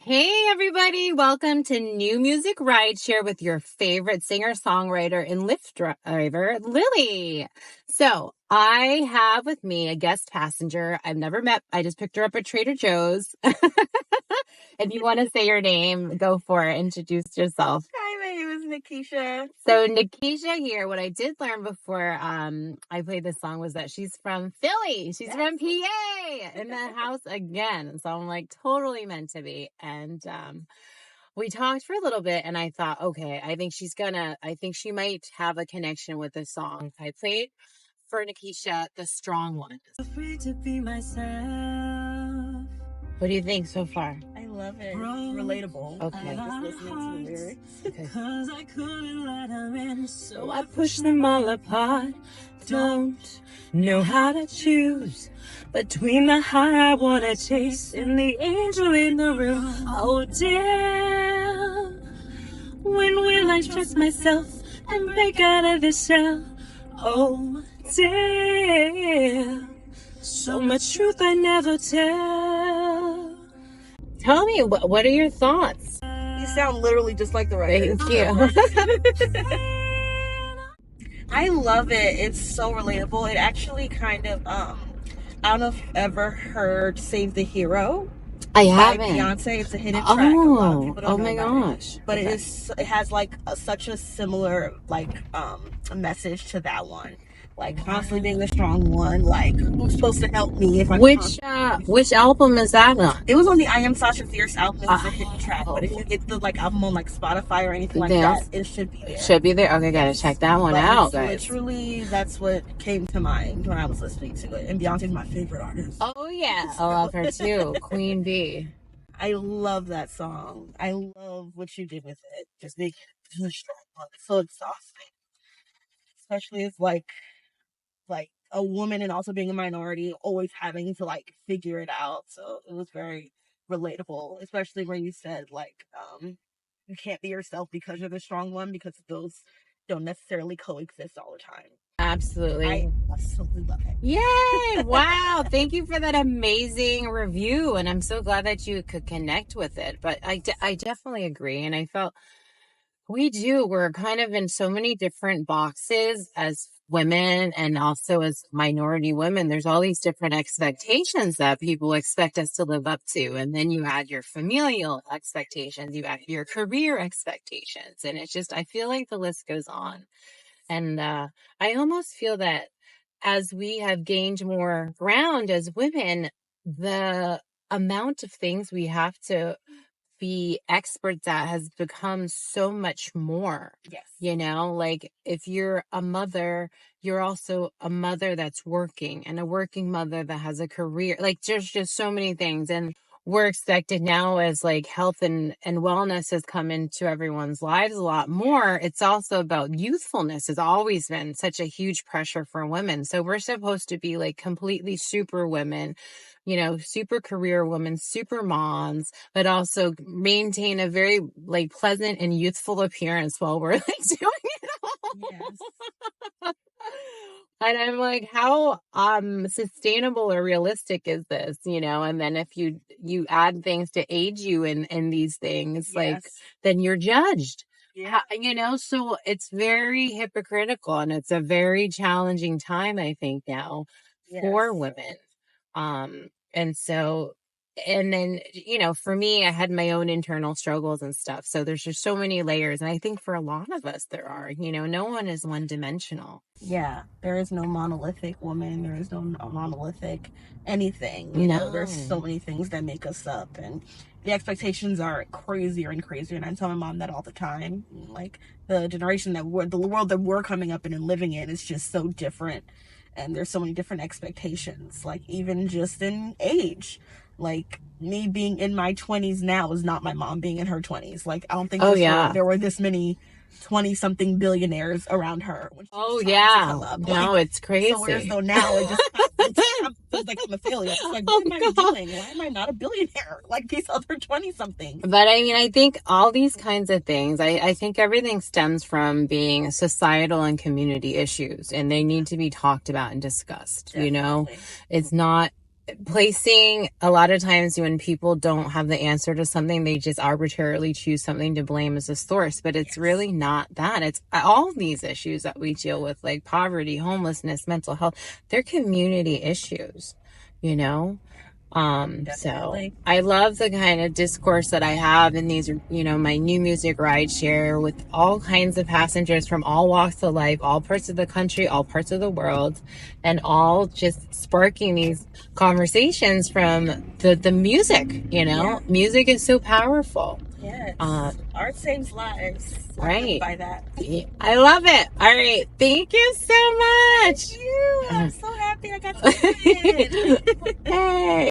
Hey everybody, welcome to New Music Rideshare with your favorite singer-songwriter and Lyft driver, Lily. So I have with me a guest passenger I've never met. I just picked her up at Trader Joe's. If you want to say your name, go for it. Introduce yourself. Hi, my name is Nikisha. So Nikisha here, what I did learn before I played this song was that she's from Philly. She's from PA in the house again. So I'm like totally meant to be. And we talked for a little bit and I thought, okay, I think she might have a connection with the song. I played for Nikisha, The Strong One. Free to be myself. What do you think so far? I love it. It's relatable. Okay. Just listening to the lyrics. Okay. Cause I couldn't let her in, so I pushed them all apart. Don't know how to choose between the high I wanna chase and the angel in the room. Oh damn, when will I trust myself and break out of this shell? Oh damn, so much truth I never tell. Tell me, what are your thoughts? You sound literally just like the writer. Thank you. I love it. It's so relatable. It actually kind of, I don't know if you've ever heard Save the Hero. I by haven't. Beyonce. It's a hidden track. A lot of people don't know my about gosh. But it has like such a similar message to that one. Like constantly being the strong one. Like who's supposed to help me if I'm Which album is that on? It was on the I Am Sasha Fierce album. It was a hidden track. But if you get the album on Spotify or anything like that, it should be there. Should be there. Okay, gotta check that one out, guys. Literally, that's what came to mind when I was listening to it. And Beyonce's my favorite artist. Oh yeah, I love her too, Queen Bee. I love that song. I love what you did with it. Just making it a strong one. It's so exhausting, especially as like a woman and also being a minority, always having to figure it out. So it was very relatable, especially where you said you can't be yourself because you're the strong one, because those don't necessarily coexist all the time. Absolutely. I absolutely love it. Yay! Wow. Thank you for that amazing review. And I'm so glad that you could connect with it. But I definitely agree. And I felt we're kind of in so many different boxes as women and also as minority women. There's all these different expectations that people expect us to live up to. And then you add your familial expectations, you add your career expectations. And it's just, I feel like the list goes on. And I almost feel that as we have gained more ground as women, the amount of things we have to be experts at has become so much more. Yes. You know, like if you're a mother, you're also a mother that's working, and a working mother that has a career. Like there's just so many things. And we're expected now, as health and wellness has come into everyone's lives a lot more. It's also about youthfulness. Has always been such a huge pressure for women. So we're supposed to be completely super women, super career women, super moms, but also maintain a very pleasant and youthful appearance while we're doing it all. Yes. And I'm like, how sustainable or realistic is this? And then if you add things to age you in these things, then you're judged. Yeah. So it's very hypocritical, and it's a very challenging time, I think, now for women. And then, for me, I had my own internal struggles and stuff. So there's just so many layers. And I think for a lot of us, there are, no one is one dimensional. Yeah. There is no monolithic woman. There is no monolithic anything. There's so many things that make us up. And the expectations are crazier and crazier. And I tell my mom that all the time. The generation the world that we're coming up in and living in is just so different. And there's so many different expectations, even just in age. Me being in my 20s now is not my mom being in her 20s. I don't think there were this many 20-something billionaires around her. No, it's crazy. So whereas though now it just feels like I'm a failure. It's what am I doing? Why am I not a billionaire like these other 20-somethings? But I think all these kinds of things, I think everything stems from being societal and community issues, and they need to be talked about and discussed. Definitely. It's not placing, a lot of times when people don't have the answer to something, they just arbitrarily choose something to blame as a source, but it's really not that. It's all these issues that we deal with, like poverty, homelessness, mental health. They're community issues, you know. So I love the kind of discourse that I have in these, you know, my new music rideshare with all kinds of passengers from all walks of life, all parts of the country, all parts of the world, and all just sparking these conversations from the music, you know. Music is so powerful. Yes. Art saves lives. Right. By that. I love it. All right. Thank you so much. Thank you. I'm so happy I got to see it. Hey.